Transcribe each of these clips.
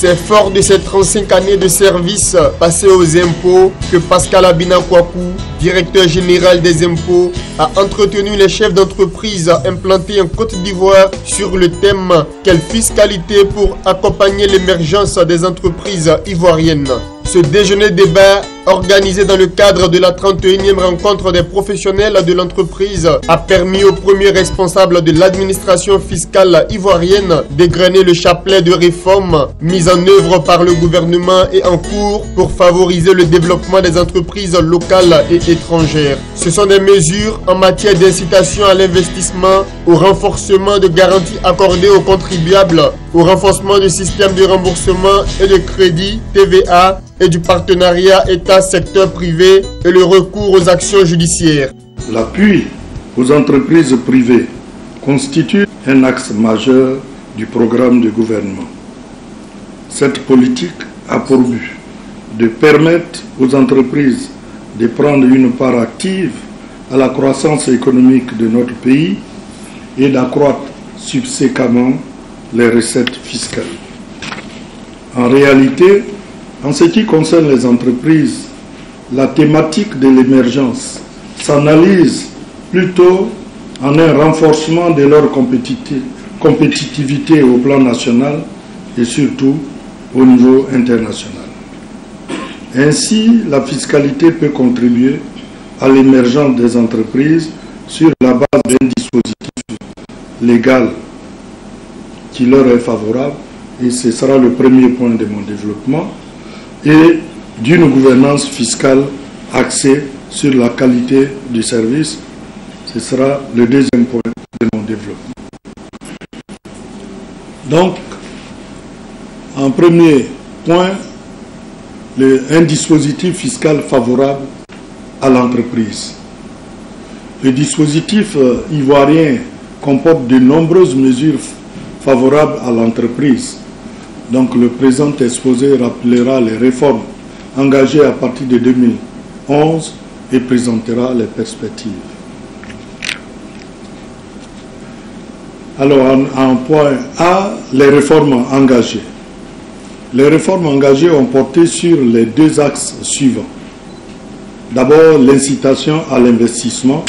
C'est fort de ses 35 années de service passées aux impôts que Pascal Abina Kouakou, directeur général des impôts, a entretenu les chefs d'entreprise implantés en Côte d'Ivoire sur le thème « Quelle fiscalité pour accompagner l'émergence des entreprises ivoiriennes ?» Ce déjeuner débat, organisé dans le cadre de la 31e rencontre des professionnels de l'entreprise, a permis au premier responsable de l'administration fiscale ivoirienne d'égrener le chapelet de réformes mises en œuvre par le gouvernement et en cours pour favoriser le développement des entreprises locales et étrangères. Ce sont des mesures en matière d'incitation à l'investissement, au renforcement de garanties accordées aux contribuables, au renforcement du système de remboursement et de crédit TVA et du partenariat État-secteur privé et le recours aux actions judiciaires. L'appui aux entreprises privées constitue un axe majeur du programme du gouvernement. Cette politique a pour but de permettre aux entreprises de prendre une part active à la croissance économique de notre pays et d'accroître subséquemment les recettes fiscales. En réalité, en ce qui concerne les entreprises, la thématique de l'émergence s'analyse plutôt en un renforcement de leur compétitivité au plan national et surtout au niveau international. Ainsi, la fiscalité peut contribuer à l'émergence des entreprises sur la base d'un dispositif légal qui leur est favorable, et ce sera le premier point de mon développement, et d'une gouvernance fiscale axée sur la qualité du service. Ce sera le deuxième point de mon développement. Donc, en premier point, un dispositif fiscal favorable à l'entreprise. Le dispositif ivoirien comporte de nombreuses mesures favorables à l'entreprise. Donc le présent exposé rappellera les réformes engagées à partir de 2011 et présentera les perspectives. Alors en point A, les réformes engagées. Les réformes engagées ont porté sur les deux axes suivants. D'abord, l'incitation à l'investissement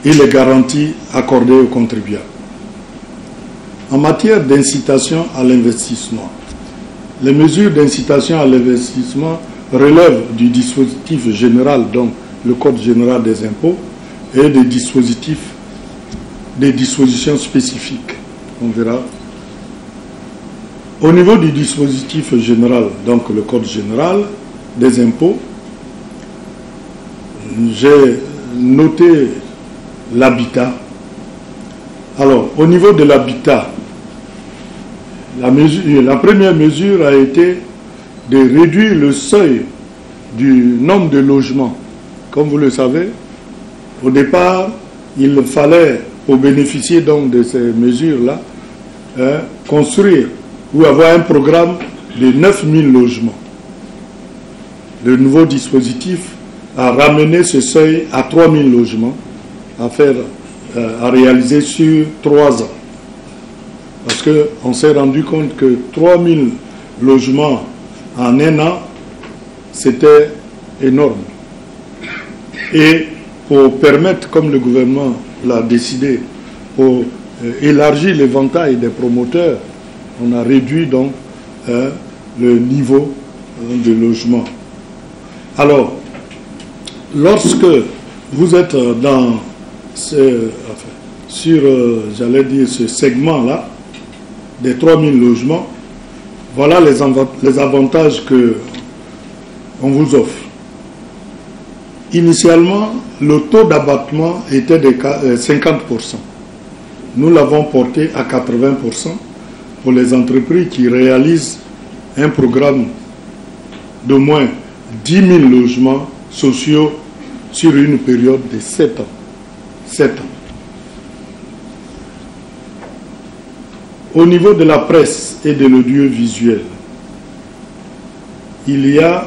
et les garanties accordées aux contribuables. En matière d'incitation à l'investissement, les mesures d'incitation à l'investissement relèvent du dispositif général, donc le Code général des impôts, et des dispositions spécifiques. On verra. Au niveau du dispositif général, donc le Code général des impôts, j'ai noté l'habitat. Alors, au niveau de l'habitat, la première mesure a été de réduire le seuil du nombre de logements. Comme vous le savez, au départ, il fallait, pour bénéficier donc de ces mesures-là, construire ou avoir un programme de 9000 logements. Le nouveau dispositif a ramené ce seuil à 3000 logements à réaliser sur 3 ans. Parce qu'on s'est rendu compte que 3000 logements en un an, c'était énorme. Et pour permettre, comme le gouvernement l'a décidé, pour élargir l'éventail des promoteurs, on a réduit donc le niveau de logement. Alors, lorsque vous êtes dans j'allais dire, ce segment-là, des 3000 logements, voilà les avantages qu'on vous offre. Initialement, le taux d'abattement était de 50%. Nous l'avons porté à 80% pour les entreprises qui réalisent un programme d'au moins 10 000 logements sociaux sur une période de 7 ans. 7 ans. Au niveau de la presse et de l'audiovisuel, il y a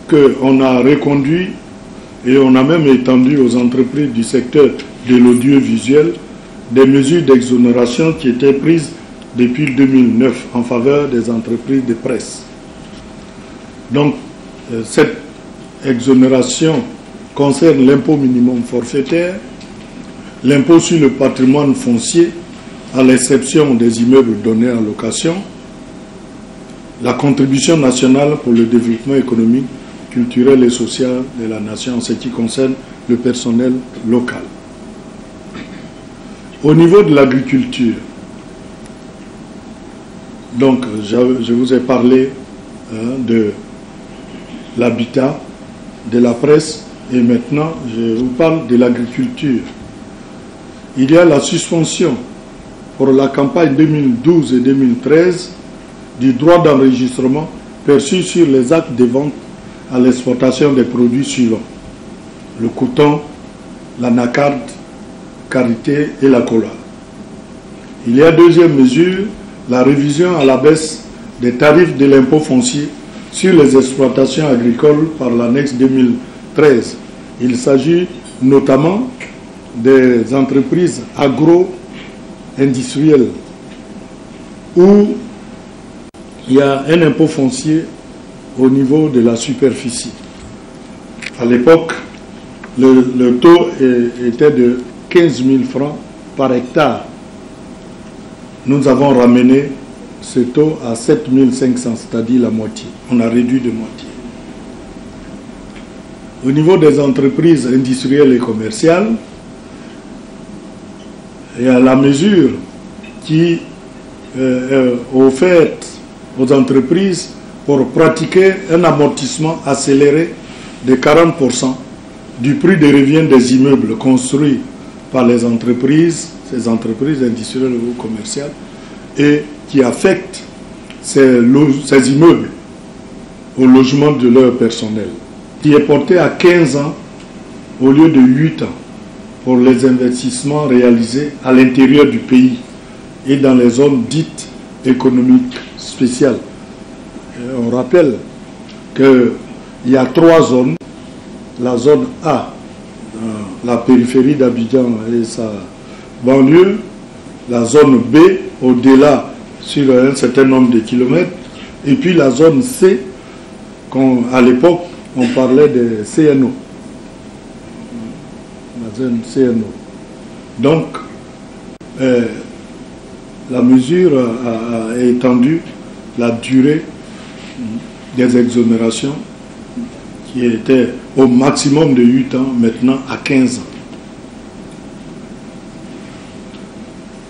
qu'on a reconduit et on a même étendu aux entreprises du secteur de l'audiovisuel des mesures d'exonération qui étaient prises depuis 2009 en faveur des entreprises de presse. Donc, cette exonération concerne l'impôt minimum forfaitaire, l'impôt sur le patrimoine foncier, à l'exception des immeubles donnés en location, la contribution nationale pour le développement économique, culturel et social de la nation en ce qui concerne le personnel local. Au niveau de l'agriculture, donc je vous ai parlé de l'habitat, de la presse, et maintenant je vous parle de l'agriculture. Il y a la suspension pour la campagne 2012 et 2013 du droit d'enregistrement perçu sur les actes de vente à l'exportation des produits suivants: le coton, l'anacarde, karité et la cola. Il y a deuxième mesure, la révision à la baisse des tarifs de l'impôt foncier sur les exploitations agricoles par l'annexe 2013. Il s'agit notamment des entreprises agro-industrielles où il y a un impôt foncier au niveau de la superficie. À l'époque, le taux était de 15 000 francs par hectare. Nous avons ramené ce taux à 7 500, c'est-à-dire la moitié. On a réduit de moitié. Au niveau des entreprises industrielles et commerciales, il y a la mesure qui est offerte aux entreprises pour pratiquer un amortissement accéléré de 40% du prix de revient des immeubles construits par les entreprises, ces entreprises industrielles ou commerciales, et qui affectent ces immeubles au logement de leur personnel, qui est porté à 15 ans au lieu de 8 ans pour les investissements réalisés à l'intérieur du pays et dans les zones dites économiques spéciales. Et on rappelle qu'il y a 3 zones: la zone A, la périphérie d'Abidjan et sa banlieue, la zone B, au-delà sur un certain nombre de kilomètres, et puis la zone C, à l'époque on parlait de CNO, la zone CNO. Donc la mesure a étendu la durée des exonérations qui était au maximum de 8 ans, maintenant à 15 ans.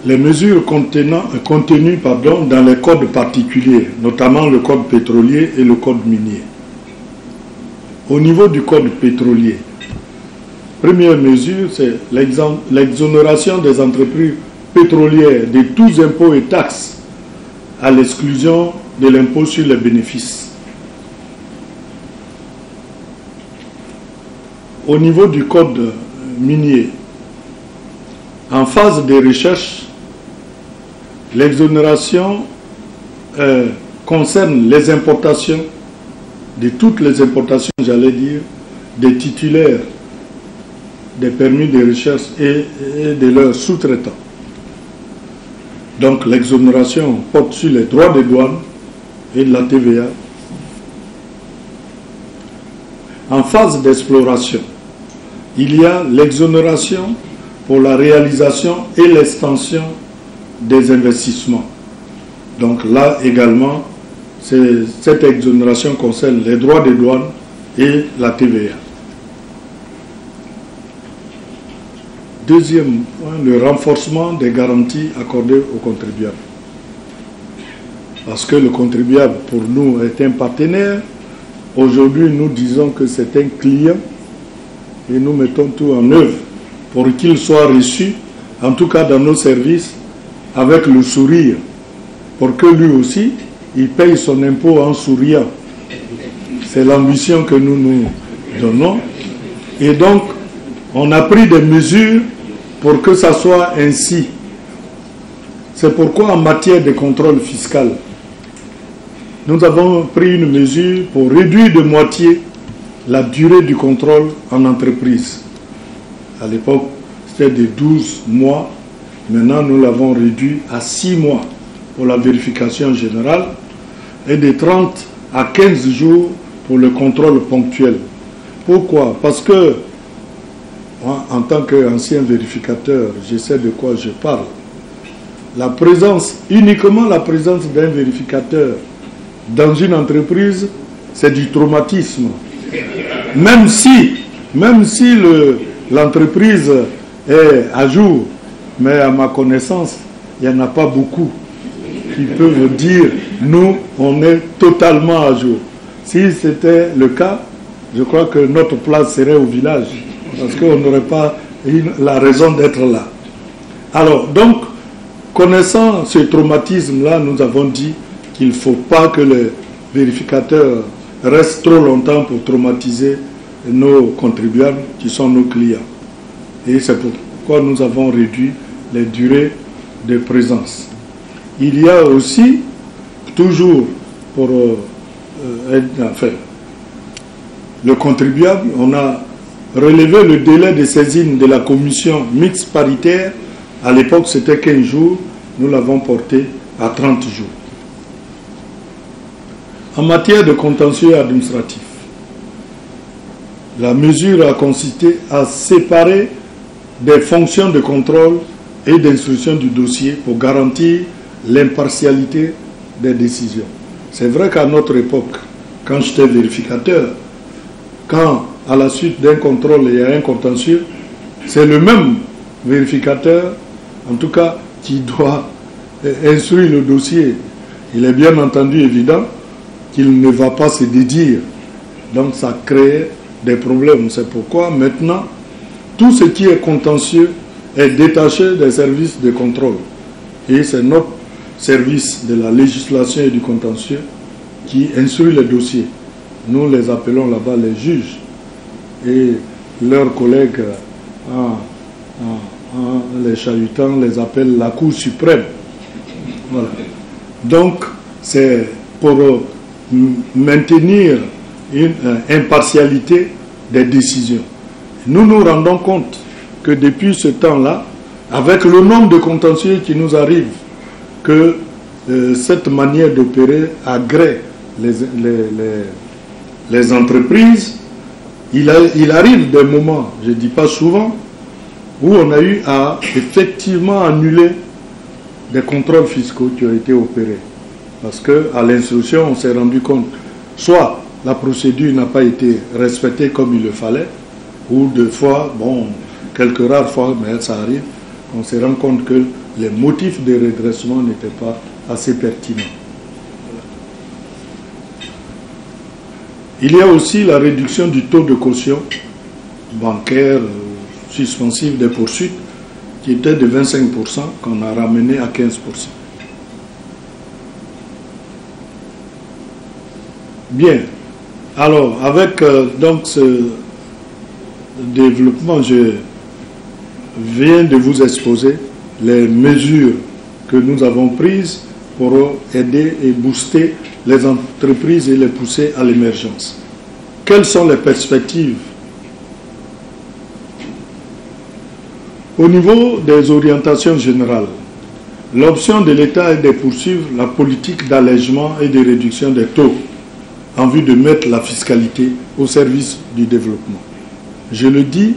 Les mesures contenues dans les codes particuliers, notamment le code pétrolier et le code minier. Au niveau du code pétrolier, première mesure, c'est l'exonération des entreprises pétrolières de tous impôts et taxes à l'exclusion de l'impôt sur les bénéfices. Au niveau du code minier, en phase de recherche, l'exonération concerne les importations, de toutes les importations, j'allais dire, des titulaires des permis de recherche et de leurs sous-traitants. Donc l'exonération porte sur les droits de douane et de la TVA. En phase d'exploration, il y a l'exonération pour la réalisation et l'extension des investissements. Donc là également, cette exonération concerne les droits de douane et la TVA. Deuxième point, le renforcement des garanties accordées aux contribuables. Parce que le contribuable, pour nous, est un partenaire. Aujourd'hui, nous disons que c'est un client et nous mettons tout en œuvre pour qu'il soit reçu, en tout cas dans nos services, avec le sourire, pour que lui aussi, il paye son impôt en souriant. C'est l'ambition que nous nous donnons. Et donc, on a pris des mesures pour que ça soit ainsi. C'est pourquoi en matière de contrôle fiscal, nous avons pris une mesure pour réduire de moitié la durée du contrôle en entreprise. À l'époque, c'était de 12 mois. Maintenant, nous l'avons réduit à 6 mois pour la vérification générale et de 30 à 15 jours pour le contrôle ponctuel. Pourquoi? Parce que, moi, en tant qu'ancien vérificateur, je sais de quoi je parle. La présence, uniquement la présence d'un vérificateur dans une entreprise, c'est du traumatisme. Même si l'entreprise est à jour, mais à ma connaissance, il n'y en a pas beaucoup qui peuvent dire « nous, on est totalement à jour ». Si c'était le cas, je crois que notre place serait au village, parce qu'on n'aurait pas la raison d'être là. Alors, donc, connaissant ce traumatisme-là, nous avons dit qu'il ne faut pas que les vérificateurs restent trop longtemps pour traumatiser nos contribuables qui sont nos clients. Et c'est pourquoi nous avons réduit les durées de présence. Il y a aussi, toujours pour le contribuable, on a relevé le délai de saisine de la commission mixte paritaire. À l'époque, c'était 15 jours. Nous l'avons porté à 30 jours. En matière de contentieux administratif, la mesure a consisté à séparer des fonctions de contrôle et d'instruction du dossier pour garantir l'impartialité des décisions. C'est vrai qu'à notre époque, quand j'étais vérificateur, quand à la suite d'un contrôle il y a un contentieux, c'est le même vérificateur, en tout cas, qui doit instruire le dossier. Il est bien entendu évident qu'il ne va pas se dédire. Donc ça crée des problèmes. C'est pourquoi maintenant, tout ce qui est contentieux est détaché des services de contrôle. Et c'est notre service de la législation et du contentieux qui instruit les dossiers. Nous les appelons là-bas les juges. Et leurs collègues, les chahutants, les appellent la Cour suprême. Voilà. Donc, c'est pour maintenir une impartialité des décisions. Nous nous rendons compte que depuis ce temps-là, avec le nombre de contentieux qui nous arrivent, que cette manière d'opérer agrée les entreprises. Il arrive des moments, je ne dis pas souvent, où on a eu à effectivement annuler des contrôles fiscaux qui ont été opérés. Parce qu'à l'instruction, on s'est rendu compte, soit la procédure n'a pas été respectée comme il le fallait, ou deux fois, bon, quelques rares fois, mais ça arrive, on se rend compte que les motifs de redressement n'étaient pas assez pertinents. Il y a aussi la réduction du taux de caution bancaire suspensive des poursuites qui était de 25% qu'on a ramené à 15%. Bien. Alors, avec donc ce développement, je viens de vous exposer les mesures que nous avons prises pour aider et booster les entreprises et les pousser à l'émergence. Quelles sont les perspectives? Au niveau des orientations générales, l'option de l'État est de poursuivre la politique d'allègement et de réduction des taux en vue de mettre la fiscalité au service du développement. Je le dis,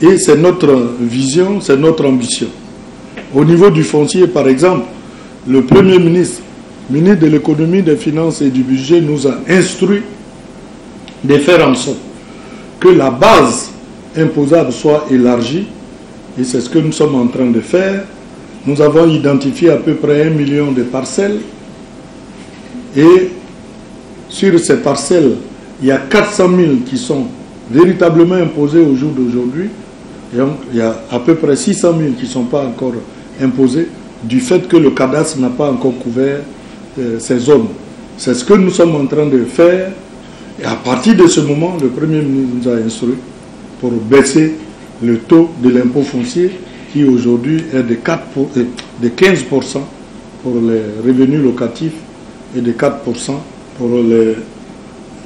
et c'est notre vision, c'est notre ambition. Au niveau du foncier, par exemple, le Premier ministre, ministre de l'économie, des finances et du budget, nous a instruit de faire en sorte que la base imposable soit élargie, et c'est ce que nous sommes en train de faire. Nous avons identifié à peu près 1 million de parcelles, et sur ces parcelles, il y a 400 000 qui sont véritablement imposées au jour d'aujourd'hui, et donc il y a à peu près 600 000 qui ne sont pas encore imposées, du fait que le cadastre n'a pas encore couvert ces zones. C'est ce que nous sommes en train de faire, et à partir de ce moment, le Premier ministre nous a instruit pour baisser le taux de l'impôt foncier qui aujourd'hui est de 15% pour les revenus locatifs et de 4% pour les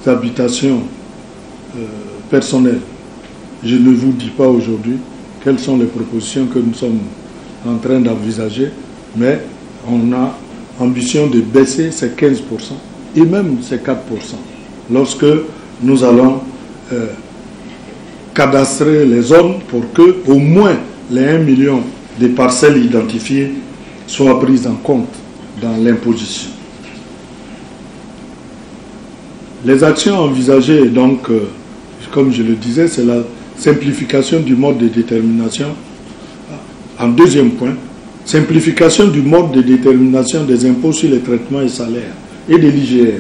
habitations personnelles. Je ne vous dis pas aujourd'hui quelles sont les propositions que nous sommes en train d'envisager, mais on a ambition de baisser ces 15% et même ces 4% lorsque nous allons cadastrer les zones pour que au moins les 1 million de parcelles identifiées soient prises en compte dans l'imposition. Les actions envisagées, donc, comme je le disais, c'est la simplification du mode de détermination. En deuxième point, simplification du mode de détermination des impôts sur les traitements et salaires et de l'IGR.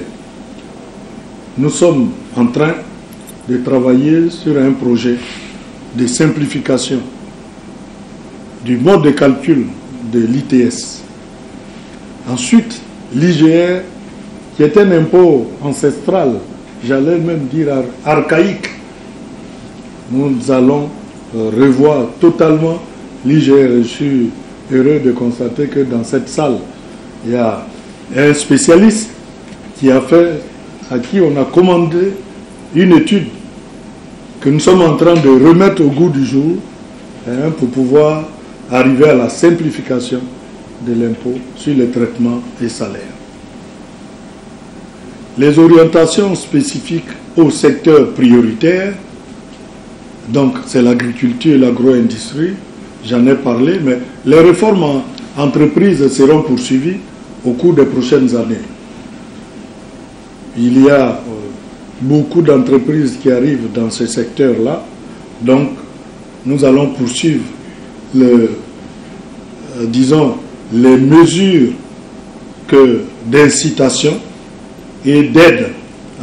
Nous sommes en train de travailler sur un projet de simplification du mode de calcul de l'ITS. Ensuite, l'IGR, qui est un impôt ancestral, j'allais même dire archaïque, nous allons revoir totalement l'IGR. Je suis heureux de constater que dans cette salle, il y a un spécialiste à qui on a commandé une étude que nous sommes en train de remettre au goût du jour pour pouvoir arriver à la simplification de l'impôt sur les traitements et salaires. Les orientations spécifiques au secteur prioritaire, donc c'est l'agriculture et l'agro-industrie, j'en ai parlé, mais les réformes en entreprises seront poursuivies au cours des prochaines années. Il y a beaucoup d'entreprises qui arrivent dans ce secteur-là, donc nous allons poursuivre les mesures d'incitation et d'aide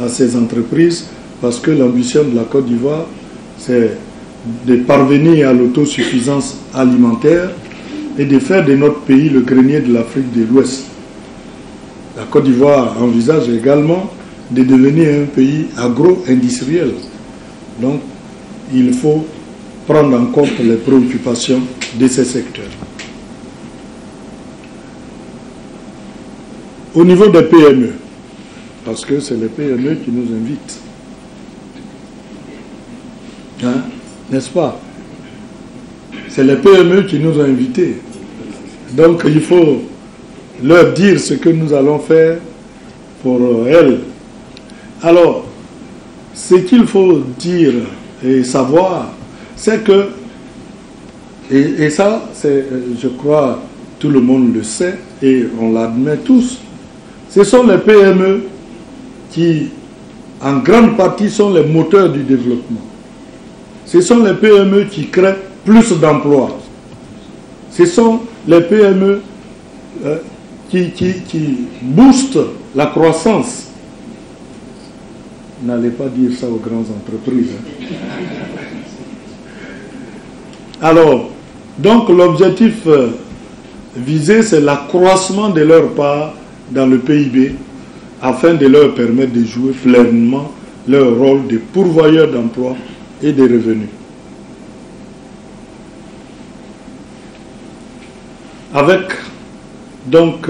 à ces entreprises, parce que l'ambition de la Côte d'Ivoire, c'est de parvenir à l'autosuffisance alimentaire et de faire de notre pays le grenier de l'Afrique de l'Ouest. La Côte d'Ivoire envisage également de devenir un pays agro-industriel. Donc, il faut prendre en compte les préoccupations de ces secteurs. Au niveau des PME, parce que c'est les PME qui nous invitent, n'est-ce pas? C'est les PME qui nous ont invités. Donc il faut leur dire ce que nous allons faire pour elles. Alors, ce qu'il faut dire et savoir, c'est que, et ça, je crois, tout le monde le sait et on l'admet tous, ce sont les PME qui, en grande partie, sont les moteurs du développement. Ce sont les PME qui créent plus d'emplois. Ce sont les PME qui boostent la croissance. N'allez pas dire ça aux grandes entreprises. Alors, donc l'objectif visé, c'est l'accroissement de leur part dans le PIB afin de leur permettre de jouer pleinement leur rôle de pourvoyeur d'emplois et de revenus. Avec donc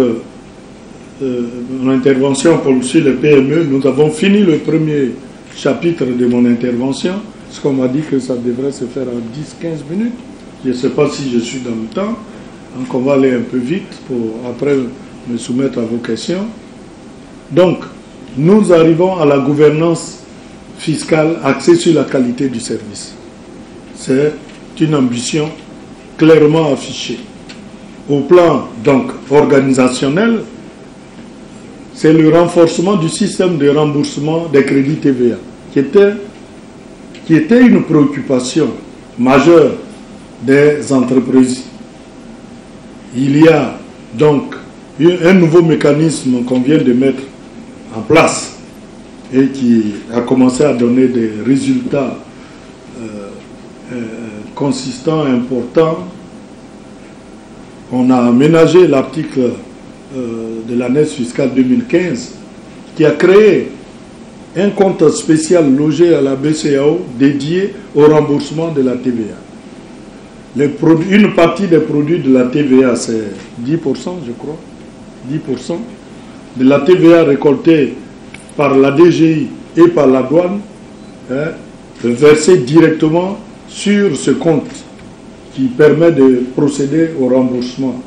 mon intervention sur le PME, nous avons fini le premier chapitre de mon intervention, parce qu'on m'a dit que ça devrait se faire en 10-15 minutes. Je ne sais pas si je suis dans le temps, donc on va aller un peu vite pour après me soumettre à vos questions. Donc, nous arrivons à la gouvernance fiscale axée sur la qualité du service. C'est une ambition clairement affichée. Au plan donc organisationnel, c'est le renforcement du système de remboursement des crédits TVA, qui était une préoccupation majeure des entreprises. Il y a donc un nouveau mécanisme qu'on vient de mettre en place et qui a commencé à donner des résultats consistants, importants. On a aménagé l'article de l'année fiscale 2015 qui a créé un compte spécial logé à la BCEAO dédié au remboursement de la TVA. Une partie des produits de la TVA, c'est 10%, je crois, 10% de la TVA récoltée par la DGI et par la douane, versée directement sur ce compte qui permet de procéder au remboursement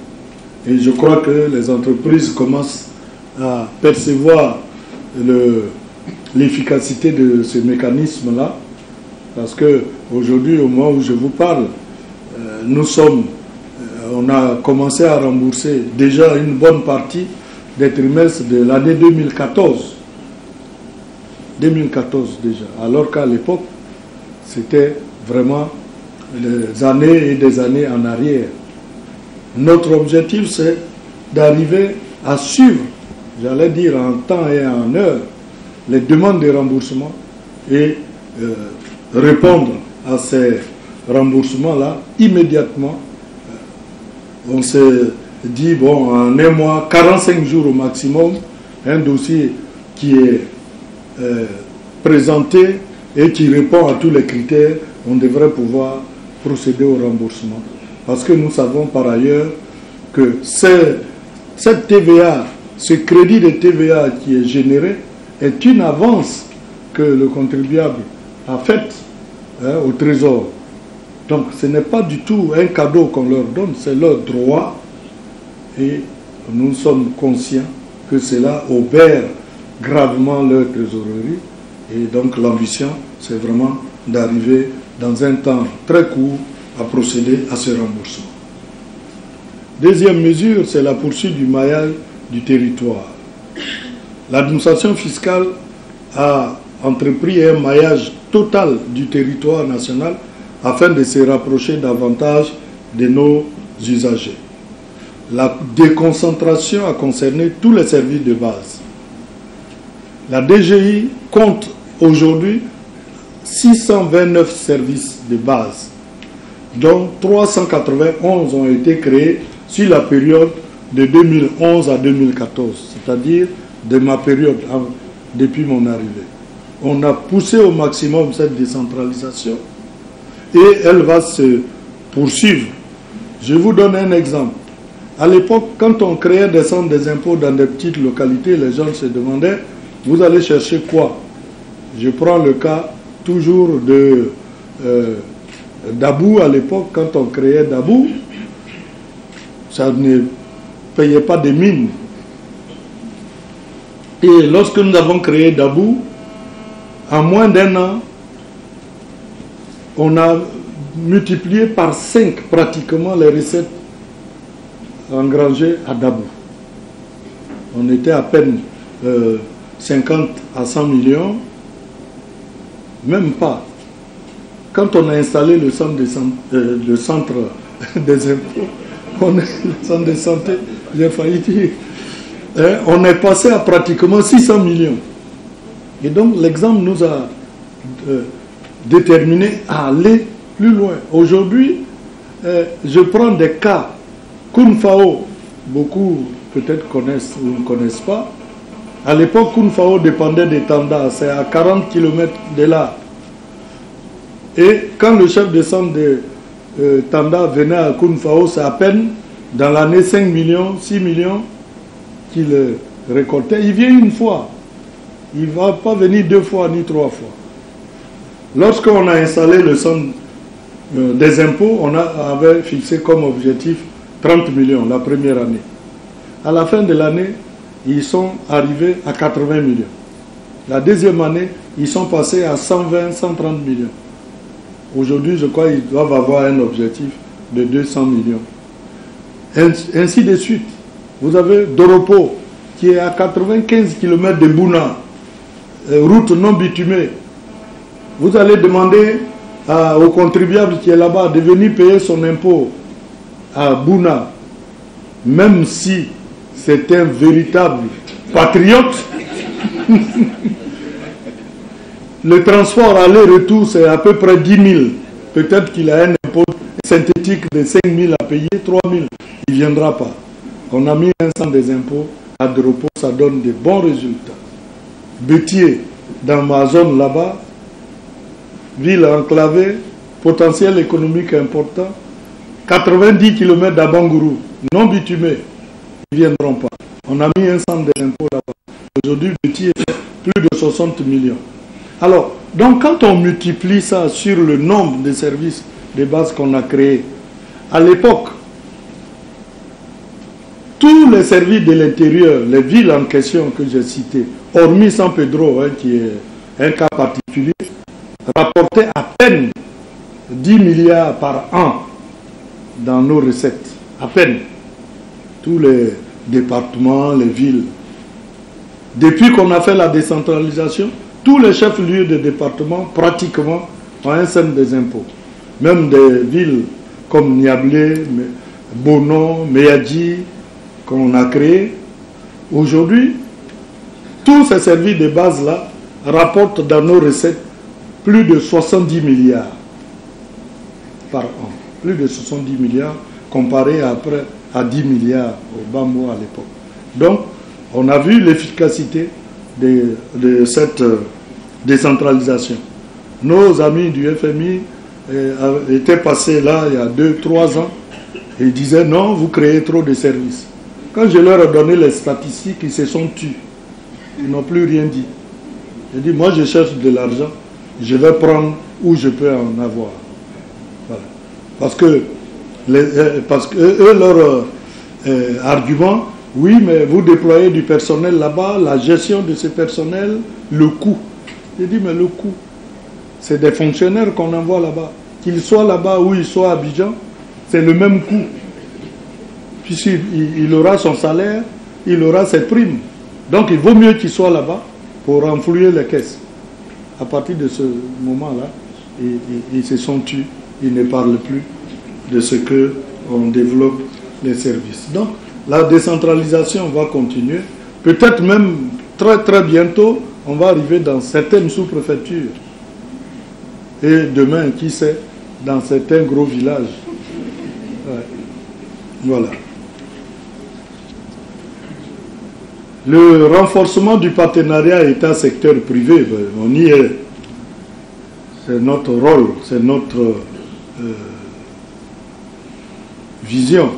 Et je crois que les entreprises commencent à percevoir l'efficacité de ce mécanisme-là, parce qu'aujourd'hui, au moment où je vous parle, on a commencé à rembourser déjà une bonne partie des trimestres de l'année 2014. 2014 déjà, alors qu'à l'époque, c'était vraiment des années et des années en arrière. Notre objectif, c'est d'arriver à suivre, j'allais dire en temps et en heure, les demandes de remboursement et répondre à ces remboursements-là immédiatement. On s'est dit, bon, en un mois, 45 jours au maximum, un dossier qui est présenté et qui répond à tous les critères, on devrait pouvoir procéder au remboursement. Parce que nous savons par ailleurs que cette TVA, ce crédit de TVA qui est généré, est une avance que le contribuable a faite au Trésor. Donc ce n'est pas du tout un cadeau qu'on leur donne, c'est leur droit. Et nous sommes conscients que cela obère gravement leur trésorerie. Et donc l'ambition, c'est vraiment d'arriver dans un temps très court à procéder à ce remboursement. Deuxième mesure, c'est la poursuite du maillage du territoire. L'administration fiscale a entrepris un maillage total du territoire national afin de se rapprocher davantage de nos usagers. La déconcentration a concerné tous les services de base. La DGI compte aujourd'hui 629 services de base, dont 391 ont été créés sur la période de 2011 à 2014, c'est-à-dire de ma période depuis mon arrivée. On a poussé au maximum cette décentralisation et elle va se poursuivre. Je vous donne un exemple. À l'époque, quand on créait des centres des impôts dans des petites localités, les gens se demandaient, vous allez chercher quoi? Je prends le cas toujours d'Abou à l'époque, quand on créait d'Abou, ça ne payait pas de mines. Et lorsque nous avons créé d'Abou, en moins d'un an, on a multiplié par 5 pratiquement les recettes engrangées à Dabou. On était à peine 50 à 100 millions, même pas. Quand on a installé le centre des impôts, le centre de santé, j'ai failli dire, on est passé à pratiquement 600 millions. Et donc l'exemple nous a déterminé à aller plus loin. Aujourd'hui, je prends des cas. Kounfao, beaucoup peut-être connaissent ou ne connaissent pas. À l'époque, Kounfao dépendait des Tanda, c'est à 40 km de là. Et quand le chef de centre de Tanda venait à Kounfao, c'est à peine dans l'année 5 millions, 6 millions qu'il récoltait. Il vient une fois. Il ne va pas venir 2 fois ni 3 fois. Lorsqu'on a installé le centre des impôts, on avait fixé comme objectif 30 millions la première année. À la fin de l'année, ils sont arrivés à 80 millions. La deuxième année, ils sont passés à 120, 130 millions. Aujourd'hui, je crois qu'ils doivent avoir un objectif de 200 millions. Ainsi de suite. Vous avez Doropo, qui est à 95 km de Bouna, route non bitumée. Vous allez demander au contribuable qui est là-bas de venir payer son impôt à Bouna, même si c'est un véritable patriote. Le transport aller-retour, c'est à peu près 10 000. Peut-être qu'il a un impôt synthétique de 5 000 à payer, 3 000. Il ne viendra pas. On a mis un centre des impôts à Doropo, ça donne de bons résultats. Bétier, dans ma zone là-bas, ville enclavée, potentiel économique important, 90 km d'Abangourou, non bitumé, ils ne viendront pas. On a mis un centre des impôts là-bas. Aujourd'hui, Bétier fait plus de 60 millions. Alors, donc quand on multiplie ça sur le nombre de services de base qu'on a créés, à l'époque, tous les services de l'intérieur, les villes en question que j'ai citées, hormis San Pedro, hein, qui est un cas particulier, rapportaient à peine 10 milliards par an dans nos recettes. À peine. Tous les départements, les villes. Depuis qu'on a fait la décentralisation, tous les chefs-lieux de département, pratiquement, ont un système des impôts. Même des villes comme Niablé, Bono, Meyadji, qu'on a créé. Aujourd'hui, tous ces services de base-là rapportent dans nos recettes plus de 70 milliards par an. Plus de 70 milliards comparé à 10 milliards au Bambo à l'époque. Donc, on a vu l'efficacité de cette décentralisation. Nos amis du FMI étaient passés là il y a 2-3 ans et ils disaient non, vous créez trop de services. Quand je leur ai donné les statistiques, ils se sont tus. Ils n'ont plus rien dit. J'ai dit, moi je cherche de l'argent, je vais prendre où je peux en avoir. Voilà. Parce que eux, leur argument, oui, mais vous déployez du personnel là-bas, la gestion de ce personnel, le coût. J'ai dit, mais le coût, c'est des fonctionnaires qu'on envoie là-bas. Qu'ils soient là-bas ou ils soient à Abidjan, c'est le même coût. Puisqu'il aura son salaire, il aura ses primes. Donc il vaut mieux qu'il soit là-bas pour renflouer les caisses. À partir de ce moment-là, ils se sont tus, ils ne parlent plus de ce qu'on développe les services. Donc la décentralisation va continuer. Peut-être même très très bientôt, on va arriver dans certaines sous-préfectures. Et demain, qui sait, dans certains gros villages. Ouais. Voilà. Le renforcement du partenariat État-secteur privé, on y est. C'est notre rôle, c'est notre vision.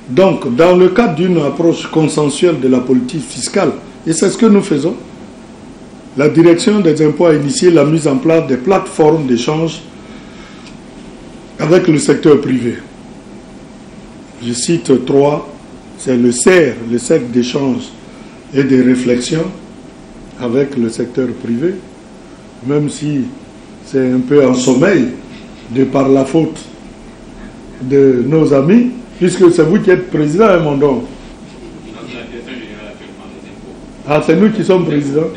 Donc, dans le cadre d'une approche consensuelle de la politique fiscale, et c'est ce que nous faisons, la direction des impôts a initié la mise en place des plateformes d'échange avec le secteur privé. Je cite 3, c'est le CER, le cercle d'échange et de réflexion avec le secteur privé, même si c'est un peu en sommeil de par la faute de nos amis, puisque c'est vous qui êtes président, hein, mon don. Ah, c'est nous qui sommes présidents.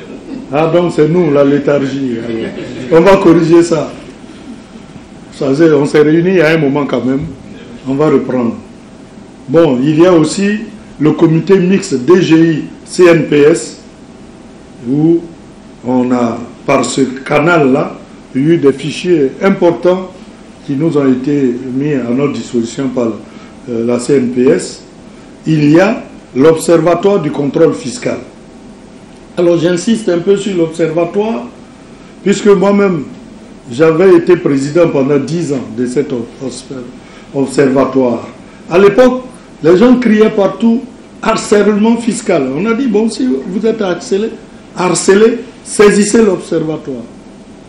Ah, donc c'est nous, la léthargie. On va corriger ça. On s'est réunis à un moment quand même. On va reprendre. Bon, il y a aussi le comité mixte DGI-CNPS, où on a, par ce canal-là, eu des fichiers importants qui nous ont été mis à notre disposition par la CNPS. Il y a l'Observatoire du contrôle fiscal. Alors j'insiste un peu sur l'Observatoire, puisque moi-même, j'avais été président pendant 10 ans de cet observatoire. À l'époque, les gens criaient partout harcèlement fiscal. On a dit, bon, si vous êtes harcelé, saisissez l'observatoire.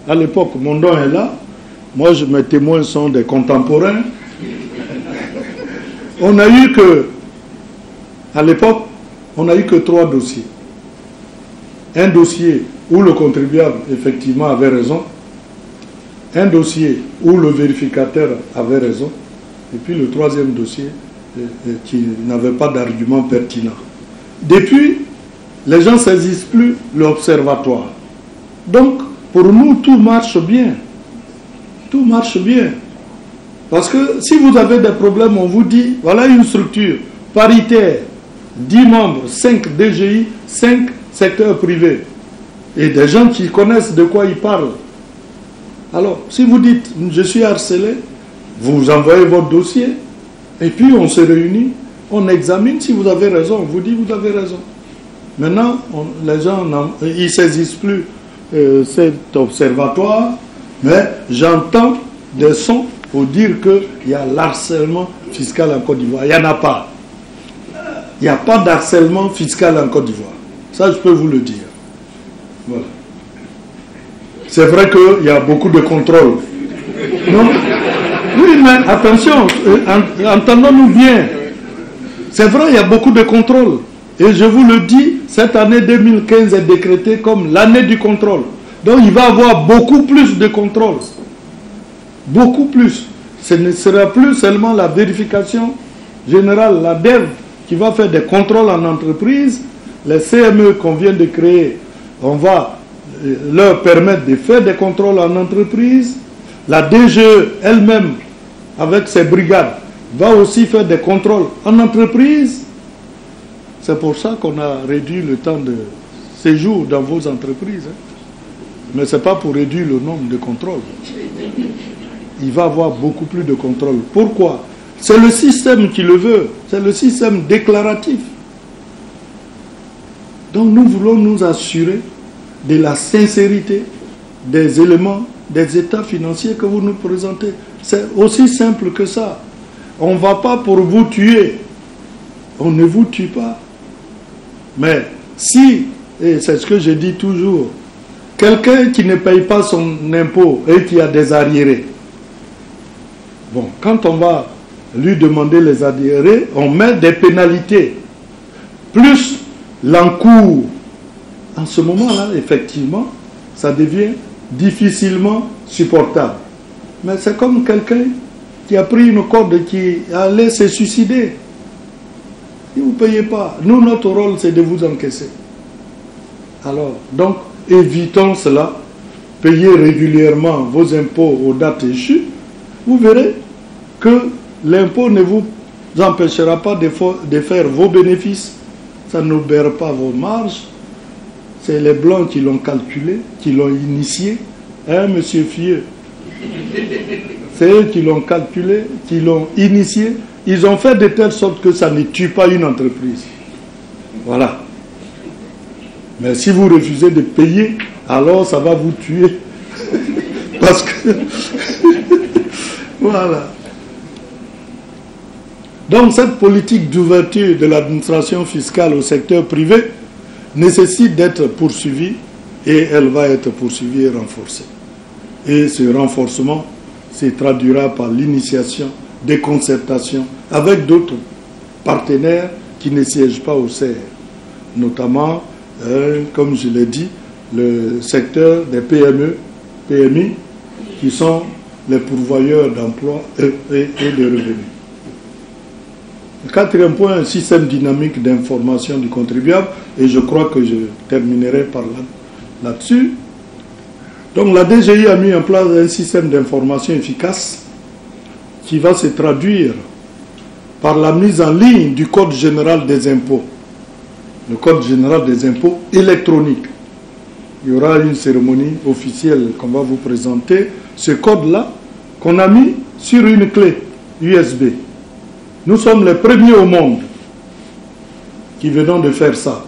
À l'époque, mon don est là. Moi, mes témoins sont des contemporains. On a eu que, à l'époque, on n'a eu que 3 dossiers. Un dossier où le contribuable, effectivement, avait raison. Un dossier où le vérificateur avait raison. Et puis le 3e dossier qui n'avait pas d'argument pertinent. Depuis, les gens ne saisissent plus l'observatoire. Donc, pour nous, tout marche bien. Tout marche bien. Parce que si vous avez des problèmes, on vous dit, voilà une structure paritaire, 10 membres, 5 DGI, 5 secteurs privés. Et des gens qui connaissent de quoi ils parlent. Alors, si vous dites, je suis harcelé, vous envoyez votre dossier, et puis on se réunit, on examine, si vous avez raison, on vous dit, vous avez raison. Maintenant, les gens, ils ne saisissent plus cet observatoire, mais j'entends des sons pour dire qu'il y a l'harcèlement fiscal en Côte d'Ivoire. Il n'y en a pas. Il n'y a pas d'harcèlement fiscal en Côte d'Ivoire. Ça, je peux vous le dire. Voilà. C'est vrai qu'il y a beaucoup de contrôle. Non? Oui, mais attention, entendons-nous bien. C'est vrai, il y a beaucoup de contrôles. Et je vous le dis, cette année 2015 est décrétée comme l'année du contrôle. Donc il va y avoir beaucoup plus de contrôles. Beaucoup plus. Ce ne sera plus seulement la vérification générale, la DEV, qui va faire des contrôles en entreprise. Les CME qu'on vient de créer, on va leur permettre de faire des contrôles en entreprise. La DGE elle-même, avec ses brigades, va aussi faire des contrôles en entreprise. C'est pour ça qu'on a réduit le temps de séjour dans vos entreprises. Mais ce n'est pas pour réduire le nombre de contrôles. Il va y avoir beaucoup plus de contrôles. Pourquoi? C'est le système qui le veut. C'est le système déclaratif. Donc nous voulons nous assurer de la sincérité des éléments, des états financiers que vous nous présentez. C'est aussi simple que ça. On ne va pas pour vous tuer. On ne vous tue pas. Mais si, et c'est ce que je dis toujours, quelqu'un qui ne paye pas son impôt et qui a des arriérés, bon, quand on va lui demander les arriérés, on met des pénalités, plus l'encours. En ce moment-là, effectivement, ça devient difficilement supportable. Mais c'est comme quelqu'un qui a pris une corde et qui allait se suicider. Si vous ne payez pas, nous, notre rôle, c'est de vous encaisser. Alors, donc, évitons cela. Payez régulièrement vos impôts aux dates échues. Vous verrez que l'impôt ne vous empêchera pas de faire vos bénéfices. Ça n'obère pas vos marges. C'est les Blancs qui l'ont calculé, qui l'ont initié. Hein, monsieur Fieux? C'est eux qui l'ont calculé, qui l'ont initié. Ils ont fait de telle sorte que ça ne tue pas une entreprise. Voilà. Mais si vous refusez de payer, alors ça va vous tuer. Parce que... voilà. Donc cette politique d'ouverture de l'administration fiscale au secteur privé nécessite d'être poursuivie et elle va être poursuivie et renforcée. Et ce renforcement se traduira par l'initiation des concertations avec d'autres partenaires qui ne siègent pas au CER, notamment, comme je l'ai dit, le secteur des PME, PMI, qui sont les pourvoyeurs d'emplois et de revenus. Le quatrième point, un système dynamique d'information du contribuable, et je crois que je terminerai par là-dessus. Donc la DGI a mis en place un système d'information efficace qui va se traduire par la mise en ligne du Code général des impôts. Le Code général des impôts électronique. Il y aura une cérémonie officielle qu'on va vous présenter. Ce code-là, qu'on a mis sur une clé USB. Nous sommes les premiers au monde qui venons de faire ça.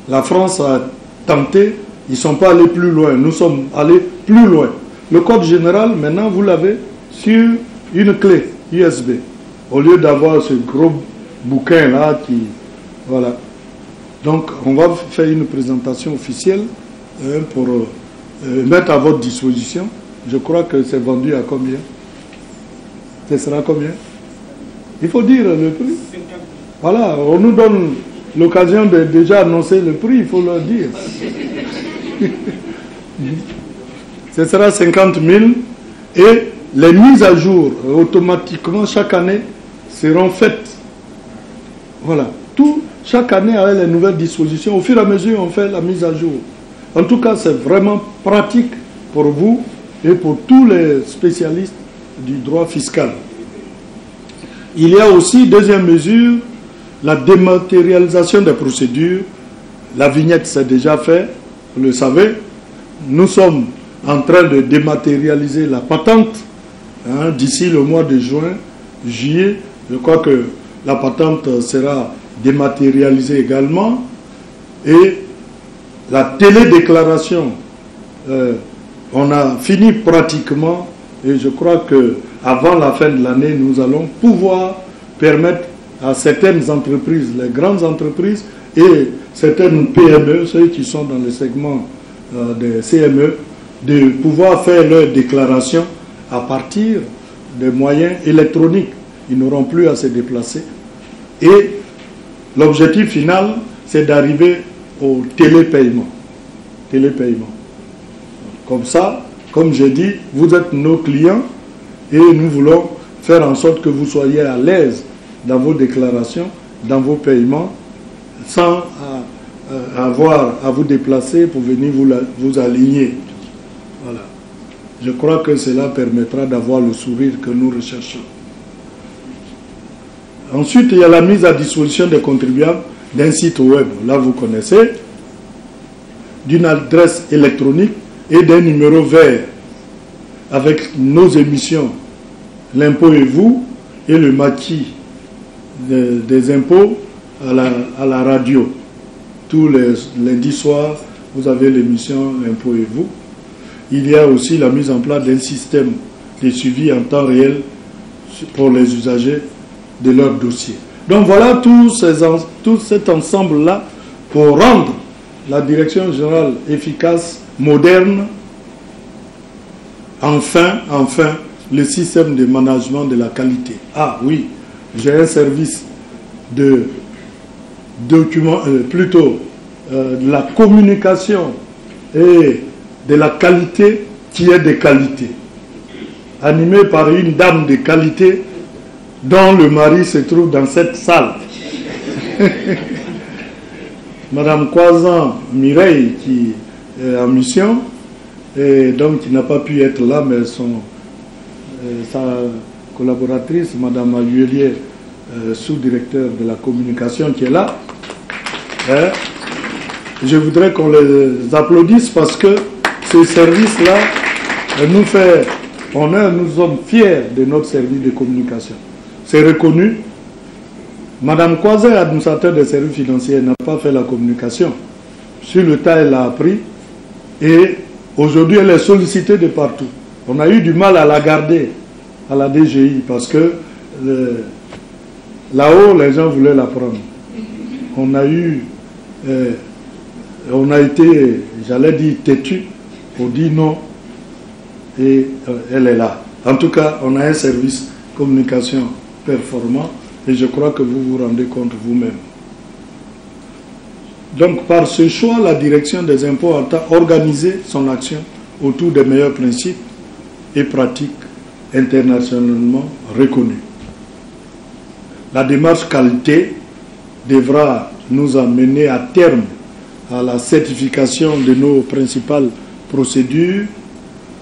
La France a tenté, ils ne sont pas allés plus loin. Nous sommes allés plus loin. Le Code général, maintenant, vous l'avez sur une clé USB, au lieu d'avoir ce gros bouquin là qui... Voilà. Donc on va faire une présentation officielle pour mettre à votre disposition. Je crois que c'est vendu à combien? Ce sera combien? Il faut dire le prix. Voilà, on nous donne l'occasion de déjà annoncer le prix, il faut leur dire. Ce sera 50 000 et les mises à jour automatiquement chaque année seront faites. Voilà. Chaque année avec les nouvelles dispositions, au fur et à mesure on fait la mise à jour. En tout cas, c'est vraiment pratique pour vous et pour tous les spécialistes du droit fiscal. Il y a aussi, deuxième mesure, la dématérialisation des procédures. La vignette, c'est déjà fait, vous le savez. Nous sommes en train de dématérialiser la patente. D'ici le mois de juin, juillet, je crois que la patente sera dématérialisée également. Et la télédéclaration, on a fini pratiquement, et je crois qu'avant la fin de l'année, nous allons pouvoir permettre à certaines entreprises, les grandes entreprises et certaines PME, ceux qui sont dans le segment des CME, de pouvoir faire leur déclaration à partir des moyens électroniques. Ils n'auront plus à se déplacer. Et l'objectif final, c'est d'arriver au télépaiement. Télépaiement. Comme ça, comme j'ai dit, vous êtes nos clients et nous voulons faire en sorte que vous soyez à l'aise dans vos déclarations, dans vos paiements, sans avoir à vous déplacer pour venir vous aligner. Voilà. Je crois que cela permettra d'avoir le sourire que nous recherchons. Ensuite, il y a la mise à disposition des contribuables d'un site web, là vous connaissez, d'une adresse électronique et d'un numéro vert avec nos émissions, l'impôt et vous, et le maquis des impôts à la radio. Tous les lundis soirs, vous avez l'émission L'impôt et vous. Il y a aussi la mise en place d'un système de suivi en temps réel pour les usagers de leur dossier. Donc voilà tout cet ensemble-là pour rendre la direction générale efficace, moderne, enfin, le système de management de la qualité. Ah oui, j'ai un service de documents, de la communication et de la qualité qui est de qualité, animé par une dame de qualité dont le mari se trouve dans cette salle. Madame Kwazan Mireille, qui est en mission, et donc qui n'a pas pu être là, mais sa collaboratrice, Madame Aluelier, sous-directeur de la communication, qui est là. Je voudrais qu'on les applaudisse parce que ce service-là nous fait honneur, nous sommes fiers de notre service de communication. C'est reconnu. Madame Kwazan, administrateur des services financiers, n'a pas fait la communication. Sur le tas, elle a appris et aujourd'hui, elle est sollicitée de partout. On a eu du mal à la garder à la DGI parce que là-haut, les gens voulaient la prendre. On a été, j'allais dire, têtu pour dire non et elle est là. En tout cas, on a un service communication performant et je crois que vous vous rendez compte vous-même. Donc, par ce choix, la direction des impôts a organisé son action autour des meilleurs principes et pratiques internationalement reconnus. La démarche qualité devra nous amener à terme à la certification de nos principales procédures,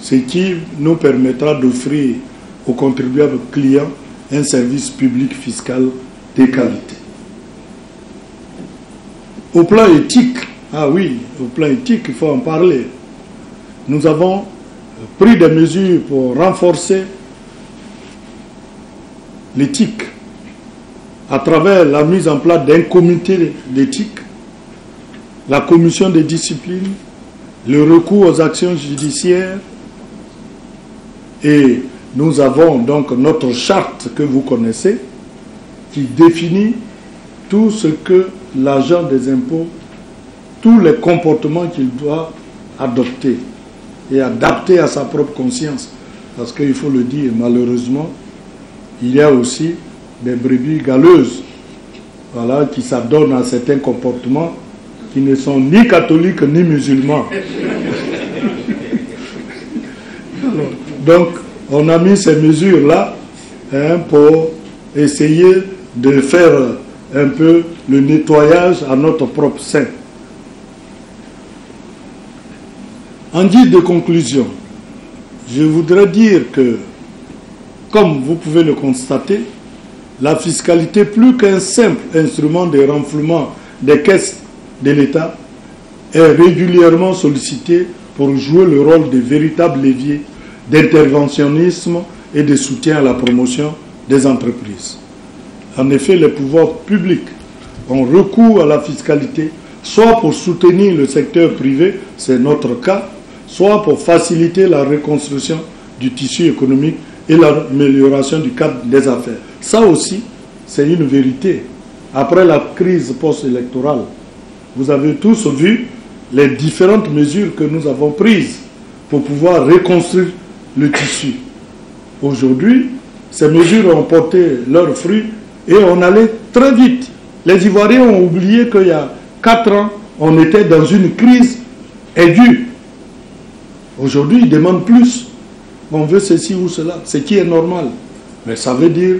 ce qui nous permettra d'offrir aux contribuables clients un service public fiscal de qualité. Au plan éthique, ah oui, au plan éthique, il faut en parler. Nous avons pris des mesures pour renforcer l'éthique à travers la mise en place d'un comité d'éthique, la commission de discipline, le recours aux actions judiciaires et nous avons donc notre charte que vous connaissez qui définit tout ce que l'agent des impôts, tous les comportements qu'il doit adopter et adapter à sa propre conscience. Parce qu'il faut le dire, malheureusement, il y a aussi des brebis galeuses, voilà, qui s'adonnent à certains comportements qui ne sont ni catholiques ni musulmans. Donc, on a mis ces mesures-là pour essayer de faire un peu le nettoyage à notre propre sein. En guise de conclusion, je voudrais dire que, comme vous pouvez le constater, la fiscalité, plus qu'un simple instrument de renflouement des caisses de l'État, est régulièrement sollicitée pour jouer le rôle de véritable levier d'interventionnisme et de soutien à la promotion des entreprises. En effet, les pouvoirs publics ont recours à la fiscalité, soit pour soutenir le secteur privé, c'est notre cas, soit pour faciliter la reconstruction du tissu économique et l'amélioration du cadre des affaires. Ça aussi, c'est une vérité. Après la crise post-électorale, vous avez tous vu les différentes mesures que nous avons prises pour pouvoir reconstruire le tissu. Aujourd'hui, ces mesures ont porté leurs fruits et on allait très vite. Les Ivoiriens ont oublié qu'il y a 4 ans, on était dans une crise aiguë. Aujourd'hui, ils demandent plus. On veut ceci ou cela, ce qui est normal. Mais ça veut dire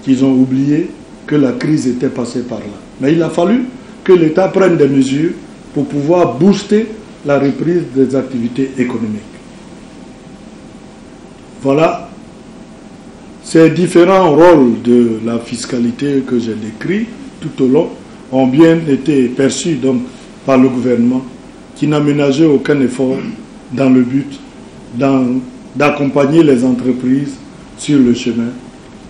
qu'ils ont oublié que la crise était passée par là. Mais il a fallu que l'État prenne des mesures pour pouvoir booster la reprise des activités économiques. Voilà. Ces différents rôles de la fiscalité que j'ai décrits tout au long ont bien été perçus donc, par le gouvernement qui n'a ménagé aucun effort dans le but d'accompagner les entreprises sur le chemin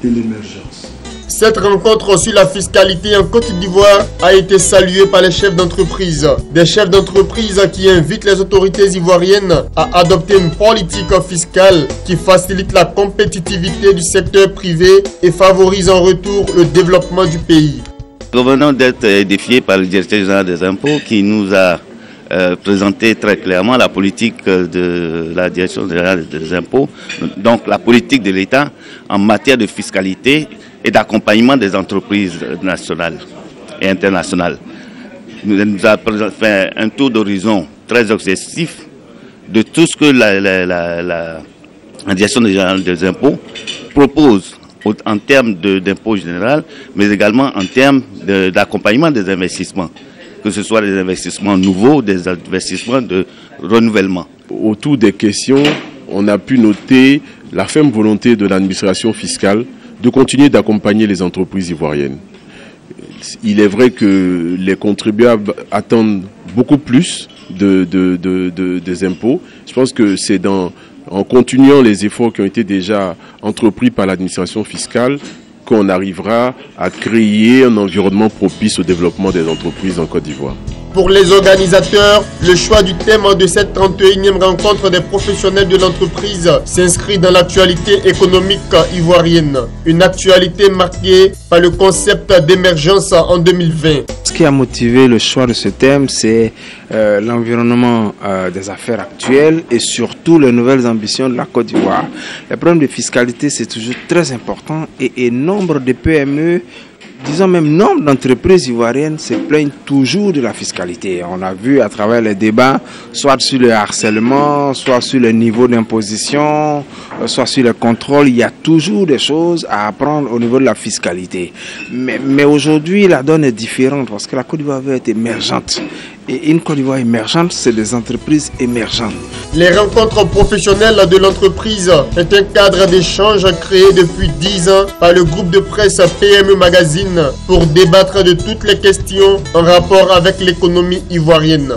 de l'émergence. Cette rencontre sur la fiscalité en Côte d'Ivoire a été saluée par les chefs d'entreprise. Des chefs d'entreprise qui invitent les autorités ivoiriennes à adopter une politique fiscale qui facilite la compétitivité du secteur privé et favorise en retour le développement du pays. Nous venons d'être édifiés par le directeur général des impôts qui nous a présenté très clairement la politique de la direction générale des impôts, donc la politique de l'État en matière de fiscalité et d'accompagnement des entreprises nationales et internationales. Il nous a fait un tour d'horizon très exhaustif de tout ce que la direction générale des impôts propose en termes d'impôt général, mais également en termes d'accompagnement des investissements, que ce soit des investissements nouveaux, des investissements de renouvellement. Autour des questions, on a pu noter la ferme volonté de l'administration fiscale de continuer d'accompagner les entreprises ivoiriennes. Il est vrai que les contribuables attendent beaucoup plus des impôts. Je pense que c'est en continuant les efforts qui ont été déjà entrepris par l'administration fiscale qu'on arrivera à créer un environnement propice au développement des entreprises en Côte d'Ivoire. Pour les organisateurs, le choix du thème de cette 31e rencontre des professionnels de l'entreprise s'inscrit dans l'actualité économique ivoirienne. Une actualité marquée par le concept d'émergence en 2020. Ce qui a motivé le choix de ce thème, c'est l'environnement des affaires actuelles et surtout les nouvelles ambitions de la Côte d'Ivoire. Les problèmes de fiscalité, c'est toujours très important et nombre de PME, disons même nombre d'entreprises ivoiriennes se plaignent toujours de la fiscalité. On a vu à travers les débats, soit sur le harcèlement, soit sur le niveau d'imposition, soit sur le contrôle, il y a toujours des choses à apprendre au niveau de la fiscalité. Mais aujourd'hui, la donne est différente parce que la Côte d'Ivoire veut être émergente. Et une Côte d'Ivoire émergente, c'est des entreprises émergentes. Les rencontres professionnelles de l'entreprise est un cadre d'échange créé depuis 10 ans par le groupe de presse PME Magazine pour débattre de toutes les questions en rapport avec l'économie ivoirienne.